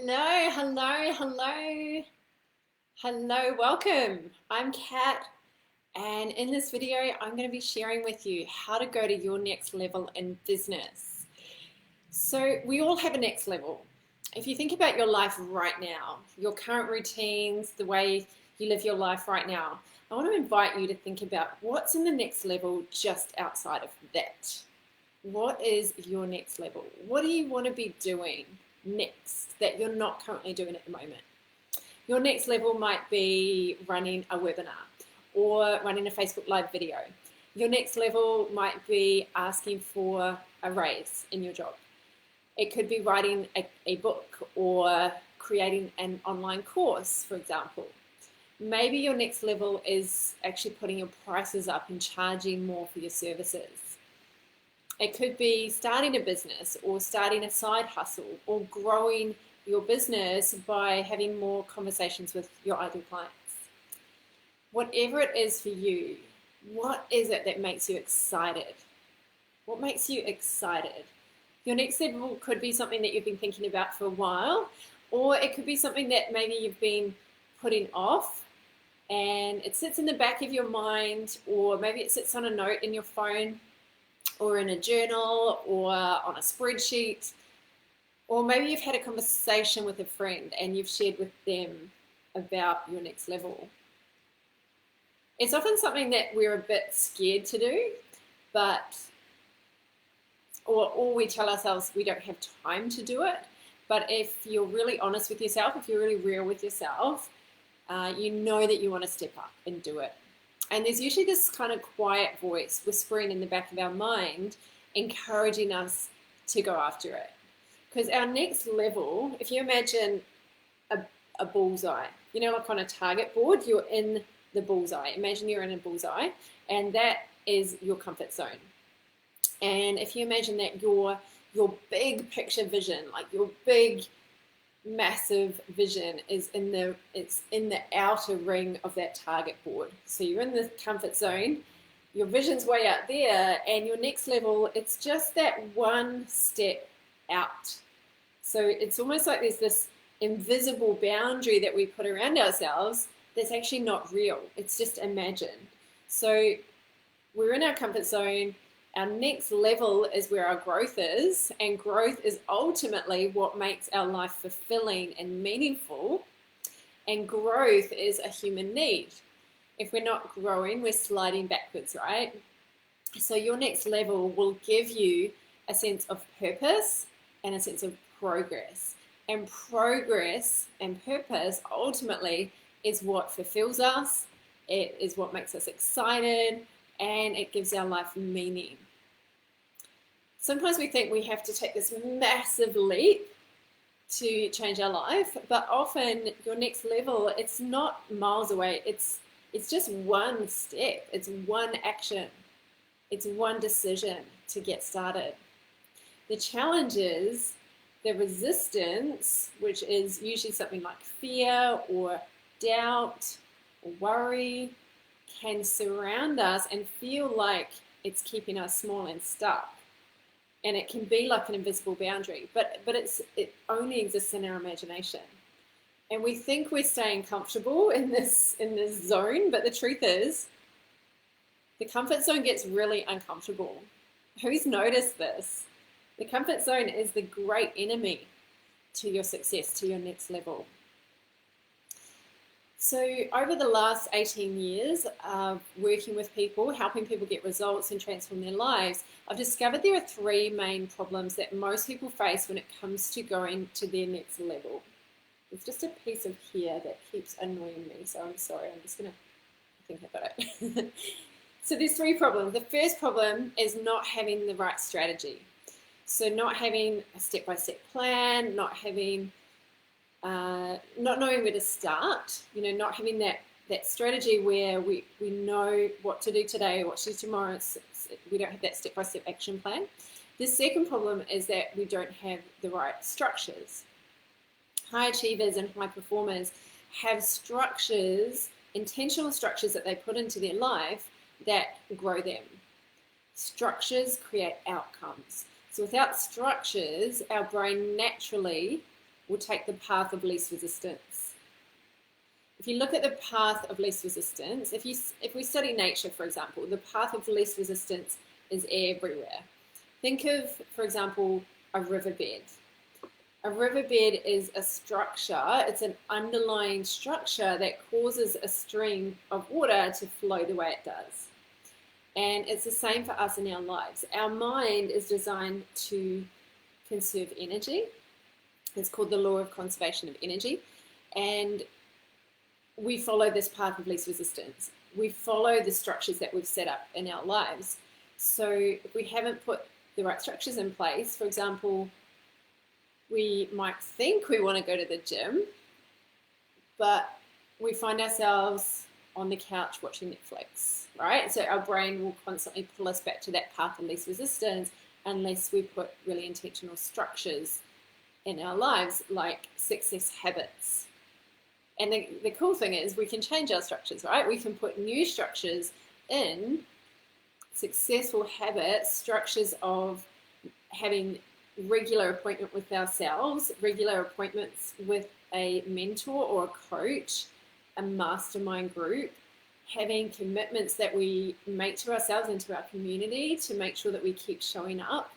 Hello, hello, hello, hello, welcome. I'm Kat, and in this video, I'm going to be sharing with you how to go to your next level in business. So, we all have a next level. If you think about your life right now, your current routines, the way you live your life right now, I want to invite you to think about what's in the next level just outside of that. What is your next level? What do you want to be doing next that you're not currently doing at the moment? Your next level might be running a webinar or running a Facebook Live video. Your next level might be asking for a raise in your job. It could be writing a book or creating an online course, for example. Maybe your next level is actually putting your prices up and charging more for your services. It could be starting a business or starting a side hustle or growing your business by having more conversations with your ideal clients. Whatever it is for you, what is it that makes you excited? What makes you excited? Your next level could be something that you've been thinking about for a while, or it could be something that maybe you've been putting off and it sits in the back of your mind, or maybe it sits on a note in your phone or in a journal or on a spreadsheet, or maybe you've had a conversation with a friend and you've shared with them about your next level. It's often something that we're a bit scared to do, or we tell ourselves we don't have time to do it. But if you're really honest with yourself, if you're really real with yourself, you know that you want to step up and do it. And there's usually this kind of quiet voice whispering in the back of our mind, encouraging us to go after it. Because our next level, if you imagine a bullseye, like on a target board, you're in the bullseye. Imagine you're in a bullseye, and that is your comfort zone. And if you imagine that your big picture vision, like your big massive vision is in the outer ring of that target board. So you're in the comfort zone, your vision's way out there, and your next level, it's just that one step out. So it's almost like there's this invisible boundary that we put around ourselves that's actually not real. It's just imagined. So we're in our comfort zone. Our next level is where our growth is, and growth is ultimately what makes our life fulfilling and meaningful, and growth is a human need. If we're not growing, we're sliding backwards, right? So your next level will give you a sense of purpose and a sense of progress. And progress and purpose ultimately is what fulfills us, it is what makes us excited, and it gives our life meaning. Sometimes we think we have to take this massive leap to change our life, but often your next level, it's not miles away. It's just one step. It's one action. It's one decision to get started. The challenge is the resistance, which is usually something like fear or doubt or worry, can surround us and feel like it's keeping us small and stuck. And it can be like an invisible boundary, but it only exists in our imagination. And we think we're staying comfortable in this zone, but the truth is, the comfort zone gets really uncomfortable. Who's noticed this? The comfort zone is the great enemy to your success, to your next level. So over the last 18 years of working with people, helping people get results and transform their lives, I've discovered there are three main problems that most people face when it comes to going to their next level. There's just a piece of hair that keeps annoying me, so I'm sorry. I'm just going to, I think I got it. So there's three problems. The first problem is not having the right strategy. So not having a step-by-step plan, not knowing where to start, not having that strategy where we know what to do today, what to do tomorrow. We don't have that step-by-step action plan. The second problem is that we don't have the right structures. High achievers and high performers have structures, intentional structures that they put into their life that grow them. Structures create outcomes. So without structures, our brain naturally will take the path of least resistance. If you look at the path of least resistance, if we study nature, for example, the path of least resistance is everywhere. Think of, for example, a riverbed. A riverbed is a structure, it's an underlying structure that causes a stream of water to flow the way it does. And it's the same for us in our lives. Our mind is designed to conserve energy. It's called the law of conservation of energy. And we follow this path of least resistance. We follow the structures that we've set up in our lives. So if we haven't put the right structures in place, for example, we might think we want to go to the gym, but we find ourselves on the couch watching Netflix, right? So our brain will constantly pull us back to that path of least resistance unless we put really intentional structures in our lives, like success habits. And the cool thing is we can change our structures, right? We can put new structures in, successful habits, structures of having regular appointment with ourselves, regular appointments with a mentor or a coach, a mastermind group, having commitments that we make to ourselves and to our community to make sure that we keep showing up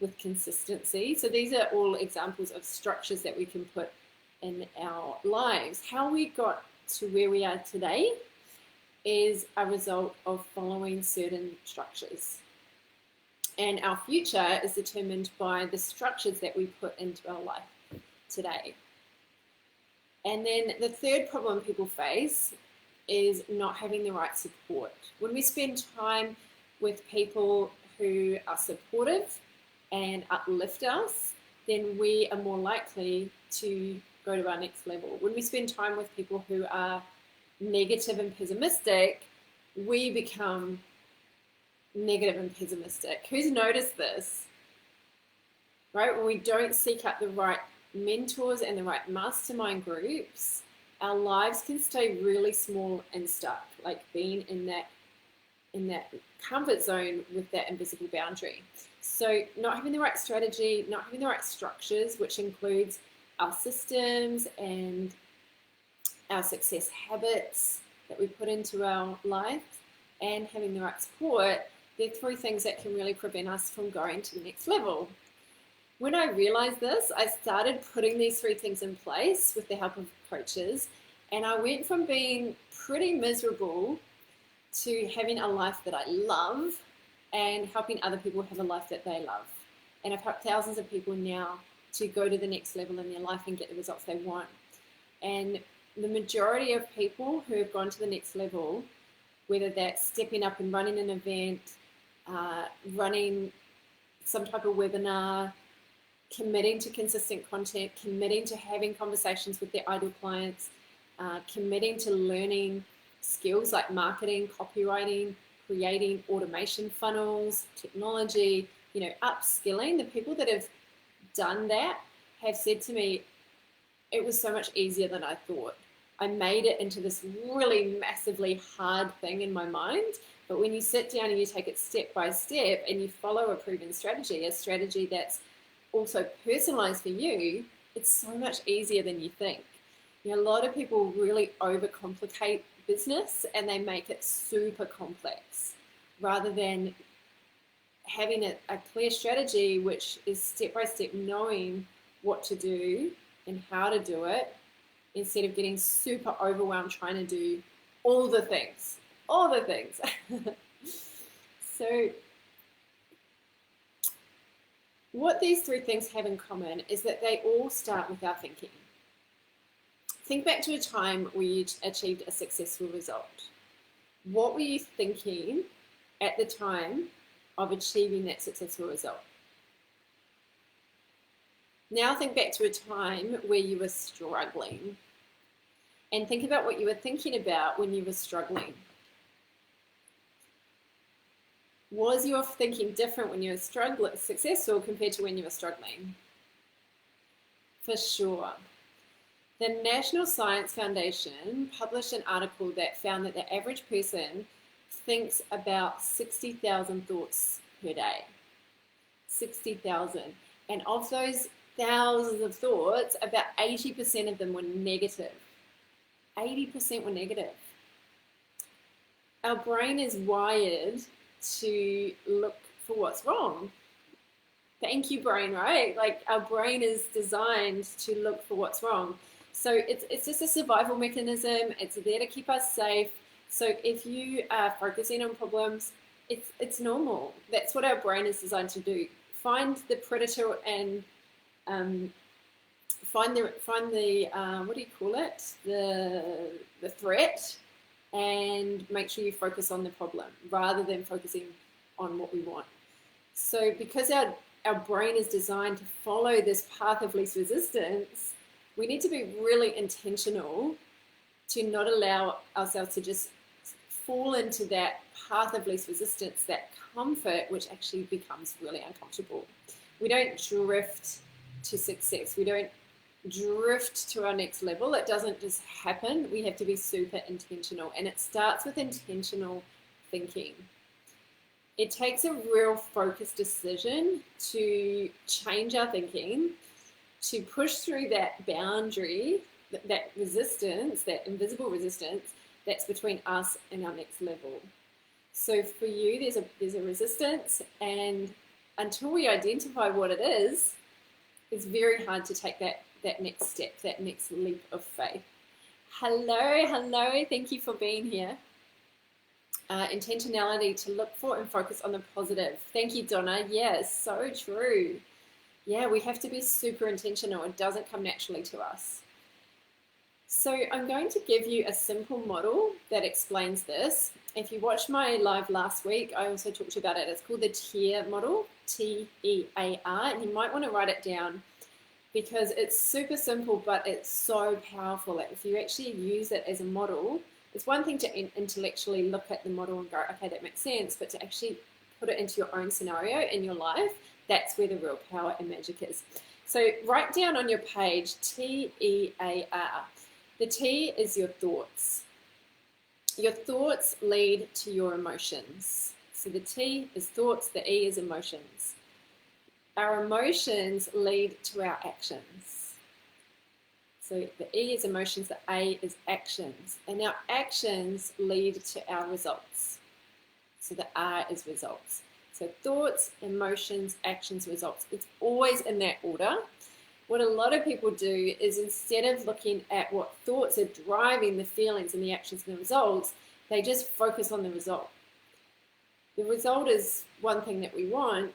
with consistency. So these are all examples of structures that we can put in our lives. How we got to where we are today is a result of following certain structures. And our future is determined by the structures that we put into our life today. And then the third problem people face is not having the right support. When we spend time with people who are supportive and uplift us, then we are more likely to go to our next level. When we spend time with people who are negative and pessimistic, we become negative and pessimistic. Who's noticed this? Right? When we don't seek out the right mentors and the right mastermind groups, our lives can stay really small and stuck, like being in that comfort zone with that invisible boundary. So not having the right strategy, not having the right structures, which includes our systems and our success habits that we put into our life, and having the right support, they're three things that can really prevent us from going to the next level. When I realized this, I started putting these three things in place with the help of coaches, and I went from being pretty miserable to having a life that I love and helping other people have a life that they love. And I've helped thousands of people now to go to the next level in their life and get the results they want. And the majority of people who have gone to the next level, whether that's stepping up and running an event, running some type of webinar, committing to consistent content, committing to having conversations with their ideal clients, committing to learning skills like marketing, copywriting, creating automation funnels, technology, upskilling. The people that have done that have said to me, it was so much easier than I thought. I made it into this really massively hard thing in my mind. But when you sit down and you take it step by step and you follow a proven strategy, a strategy that's also personalized for you, it's so much easier than you think. A lot of people really overcomplicate business and they make it super complex rather than having a clear strategy, which is step by step knowing what to do and how to do it, instead of getting super overwhelmed trying to do all the things. So what these three things have in common is that they all start with our thinking. Think back to a time where you achieved a successful result. What were you thinking at the time of achieving that successful result? Now think back to a time where you were struggling and think about what you were thinking about when you were struggling. Was your thinking different when you were successful compared to when you were struggling? For sure. The National Science Foundation published an article that found that the average person thinks about 60,000 thoughts per day. 60,000. And of those thousands of thoughts, about 80% of them were negative. 80% were negative. Our brain is wired to look for what's wrong. Thank you, brain, right? Like our brain is designed to look for what's wrong. So it's just a survival mechanism. It's there to keep us safe. So if you are focusing on problems, it's normal. That's what our brain is designed to do. Find the predator and find the what do you call it? The threat, and make sure you focus on the problem rather than focusing on what we want. So because our brain is designed to follow this path of least resistance, we need to be really intentional to not allow ourselves to just fall into that path of least resistance, that comfort, which actually becomes really uncomfortable. We don't drift to success. We don't drift to our next level. It doesn't just happen. We have to be super intentional, and it starts with intentional thinking. It takes a real focused decision to change our thinking, to push through that boundary, that resistance, that invisible resistance that's between us and our next level. So for you, there's a resistance, and until we identify what it is, it's very hard to take that next step, that next leap of faith. Hello, thank you for being here. Intentionality, to look for and focus on the positive. Thank you, Donna. Yes, so true. Yeah, we have to be super intentional. It doesn't come naturally to us. So I'm going to give you a simple model that explains this. If you watched my live last week, I also talked about it. It's called the TEAR model, T-E-A-R, and you might want to write it down because it's super simple, but it's so powerful. If you actually use it as a model, it's one thing to intellectually look at the model and go, okay, that makes sense, but to actually put it into your own scenario in your life, that's where the real power and magic is. So write down on your page T-E-A-R. The T is your thoughts. Your thoughts lead to your emotions. So the T is thoughts, the E is emotions. Our emotions lead to our actions. So the E is emotions, the A is actions. And our actions lead to our results. So the R is results. So thoughts, emotions, actions, results. It's always in that order. What a lot of people do is instead of looking at what thoughts are driving the feelings and the actions and the results, they just focus on the result. The result is one thing that we want,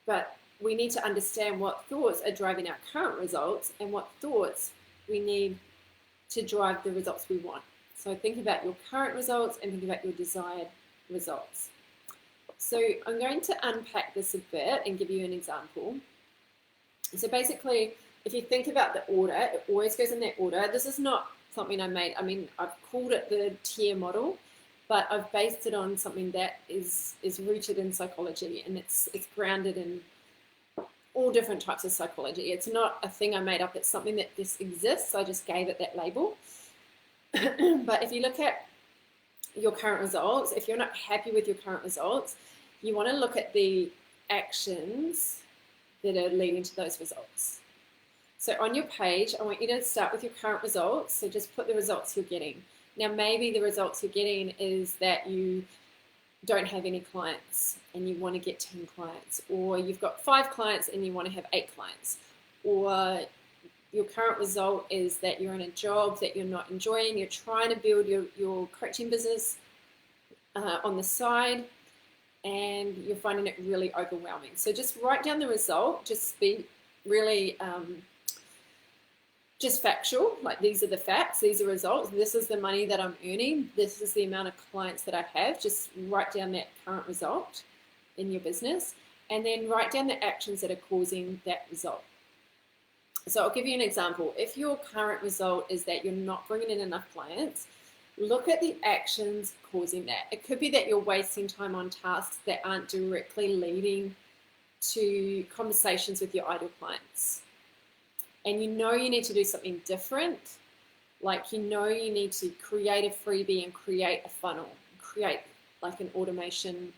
but we need to understand what thoughts are driving our current results and what thoughts we need to drive the results we want. So think about your current results and think about your desired results. So I'm going to unpack this a bit and give you an example. So basically, if you think about the order, it always goes in that order. This is not something I made. I mean, I've called it the TEAR model, but I've based it on something that is rooted in psychology, and it's grounded in all different types of psychology. It's not a thing I made up. It's something that just exists. I just gave it that label. But if you look at your current results, if you're not happy with your current results, you want to look at the actions that are leading to those results. So on your page, I want you to start with your current results. So just put the results you're getting. Now, maybe the results you're getting is that you don't have any clients and you want to get 10 clients, or you've got 5 clients and you want to have 8 clients, or your current result is that you're in a job that you're not enjoying, you're trying to build your coaching business on the side, and you're finding it really overwhelming. So just write down the result, just be really just factual, like these are the facts, these are results, this is the money that I'm earning, this is the amount of clients that I have. Just write down that current result in your business, and then write down the actions that are causing that result. So I'll give you an example. If your current result is that you're not bringing in enough clients, look at the actions causing that. It could be that you're wasting time on tasks that aren't directly leading to conversations with your ideal clients. And you know you need to do something different. Like you know you need to create a freebie and create a funnel, create like an automation,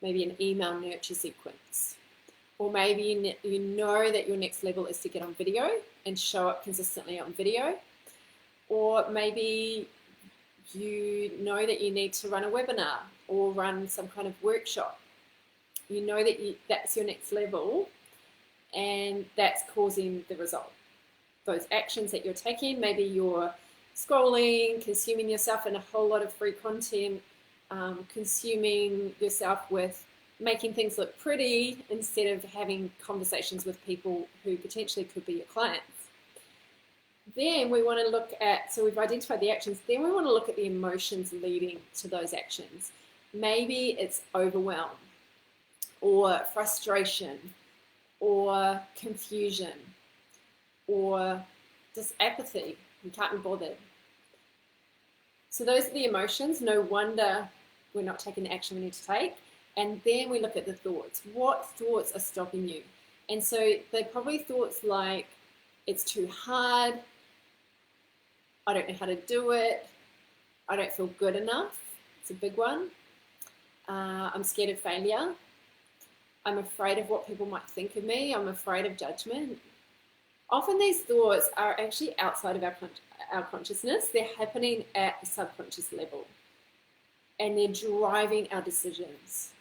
maybe an email nurture sequence. Or maybe you know that your next level is to get on video and show up consistently on video. Or maybe you know that you need to run a webinar or run some kind of workshop. You know that that's your next level, and that's causing the result. Those actions that you're taking, maybe you're scrolling, consuming yourself in a whole lot of free content, consuming yourself with making things look pretty instead of having conversations with people who potentially could be your clients. Then we want to look at, so we've identified the actions, then we want to look at the emotions leading to those actions. Maybe it's overwhelm or frustration or confusion or just apathy. You can't be bothered. So those are the emotions. No wonder we're not taking the action we need to take. And then we look at the thoughts. What thoughts are stopping you? And so they're probably thoughts like, it's too hard, I don't know how to do it, I don't feel good enough. It's a big one. I'm scared of failure. I'm afraid of what people might think of me. I'm afraid of judgment. Often these thoughts are actually outside of our consciousness. They're happening at the subconscious level, and they're driving our decisions.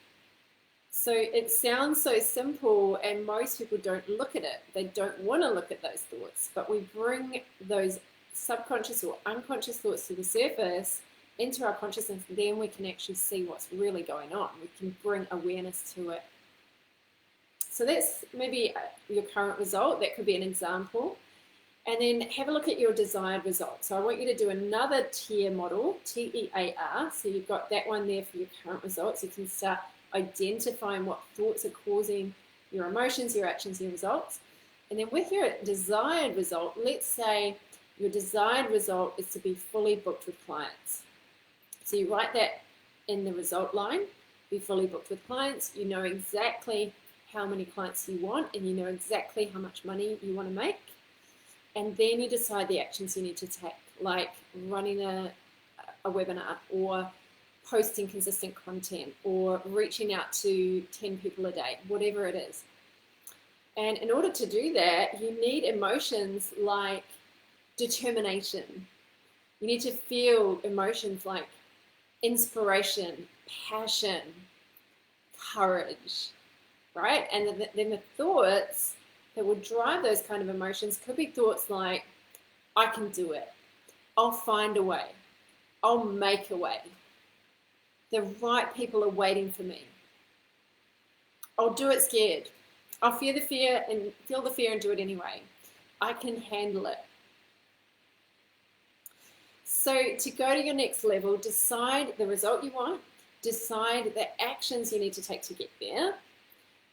So it sounds so simple, and most people don't look at it. They don't want to look at those thoughts, but we bring those subconscious or unconscious thoughts to the surface into our consciousness, then we can actually see what's really going on. We can bring awareness to it. So that's maybe your current result. That could be an example. And then have a look at your desired result. So I want you to do another TEAR model, TEAR. So you've got that one there for your current results. You can start identifying what thoughts are causing your emotions, your actions, your results. And then with your desired result, let's say your desired result is to be fully booked with clients. So you write that in the result line, be fully booked with clients. You know exactly how many clients you want, and you know exactly how much money you want to make. And then you decide the actions you need to take, like running a webinar or posting consistent content or reaching out to 10 people a day, whatever it is. And in order to do that, you need emotions like determination. You need to feel emotions like inspiration, passion, courage, right? And then the thoughts that will drive those kind of emotions could be thoughts like, I can do it. I'll find a way. I'll make a way. The right people are waiting for me. I'll do it scared. I'll feel the fear and do it anyway. I can handle it. So to go to your next level, decide the result you want, decide the actions you need to take to get there,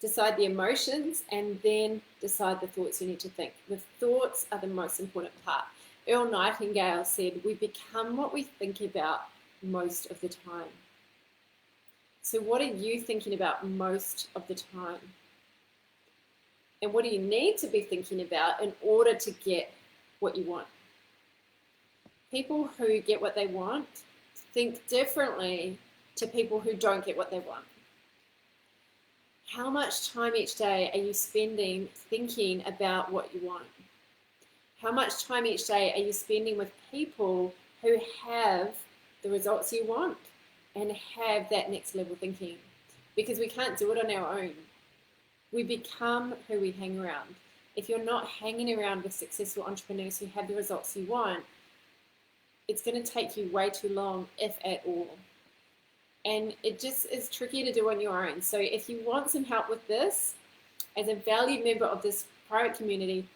decide the emotions, and then decide the thoughts you need to think. The thoughts are the most important part. Earl Nightingale said, we become what we think about most of the time. So what are you thinking about most of the time? And what do you need to be thinking about in order to get what you want? People who get what they want think differently to people who don't get what they want. How much time each day are you spending thinking about what you want? How much time each day are you spending with people who have the results you want and have that next level thinking? Because we can't do it on our own. We become who we hang around. If you're not hanging around with successful entrepreneurs who have the results you want, it's going to take you way too long, if at all. And it just is tricky to do on your own. So if you want some help with this, as a valued member of this private community,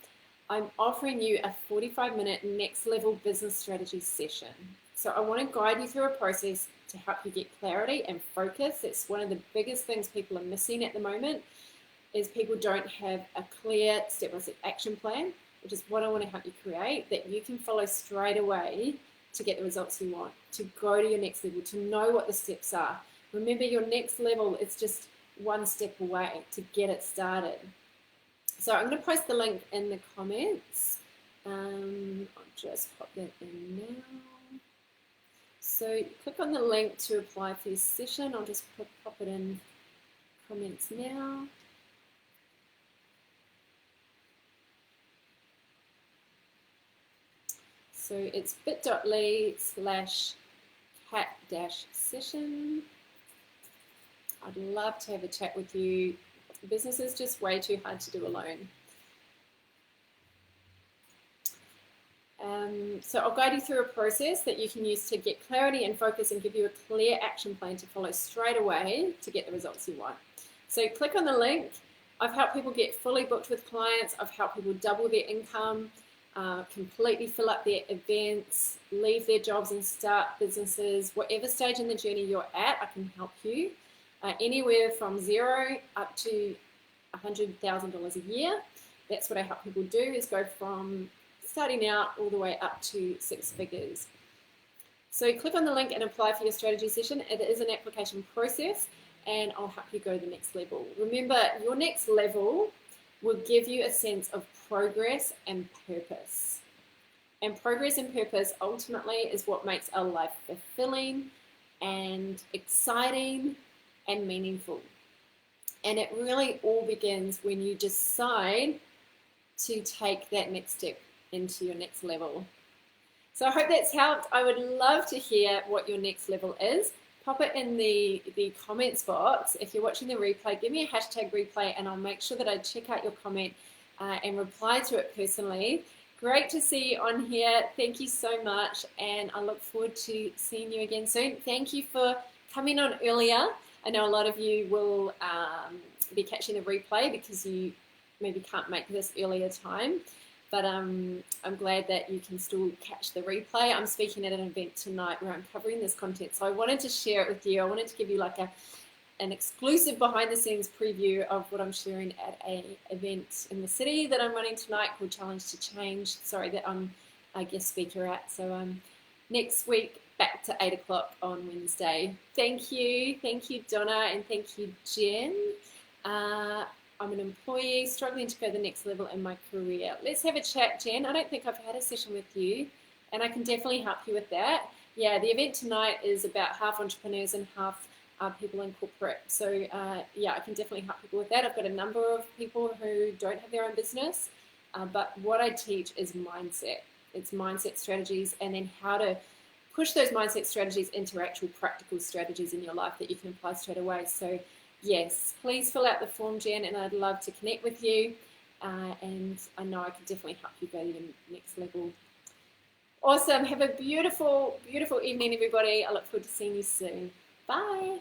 I'm offering you a 45-minute next level business strategy session. So I want to guide you through a process to help you get clarity and focus. It's one of the biggest things people are missing at the moment, is people don't have a clear step-by-step action plan, which is what I want to help you create, that you can follow straight away to get the results you want, to go to your next level, to know what the steps are. Remember, your next level is just one step away to get it started. So I'm going to post the link in the comments. I'll just pop that in now. So click on the link to apply for this session. I'll just pop it in comments now. So it's bit.ly/cat-session. I'd love to have a chat with you. Business is just way too hard to do alone. So I'll guide you through a process that you can use to get clarity and focus and give you a clear action plan to follow straight away to get the results you want. So click on the link. I've helped people get fully booked with clients. I've helped people double their income, completely fill up their events, leave their jobs and start businesses. Whatever stage in the journey you're at, I can help you. Anywhere from zero up to $100,000 a year. That's what I help people do, is go from starting out all the way up to 6 figures. So click on the link and apply for your strategy session. It is an application process, and I'll help you go to the next level. Remember, your next level will give you a sense of progress and purpose. And progress and purpose ultimately is what makes our life fulfilling and exciting and meaningful. And it really all begins when you decide to take that next step into your next level. So I hope that's helped. I would love to hear what your next level is. Pop it in the comments box. If you're watching the replay, give me a hashtag replay and I'll make sure that I check out your comment and reply to it personally. Great to see you on here. Thank you so much, and I look forward to seeing you again soon. Thank you for coming on earlier. I know a lot of you will be catching the replay because you maybe can't make this earlier time. But I'm glad that you can still catch the replay. I'm speaking at an event tonight where I'm covering this content. So I wanted to share it with you. I wanted to give you like an exclusive behind the scenes preview of what I'm sharing at an event in the city that I'm running tonight called Challenge to Change. Sorry, that I'm a guest speaker at. So next week, back to 8 o'clock on Wednesday. Thank you, Donna, and thank you, Jen. I'm an employee struggling to go to the next level in my career. Let's have a chat, Jen. I don't think I've had a session with you, and I can definitely help you with that. Yeah, the event tonight is about half entrepreneurs and half people in corporate. So yeah, I can definitely help people with that. I've got a number of people who don't have their own business, but what I teach is mindset. It's mindset strategies, and then how to push those mindset strategies into actual practical strategies in your life that you can apply straight away. So yes, please fill out the form, Jen, and I'd love to connect with you. And I know I can definitely help you go to the next level. Awesome. Have a beautiful, beautiful evening, everybody. I look forward to seeing you soon. Bye.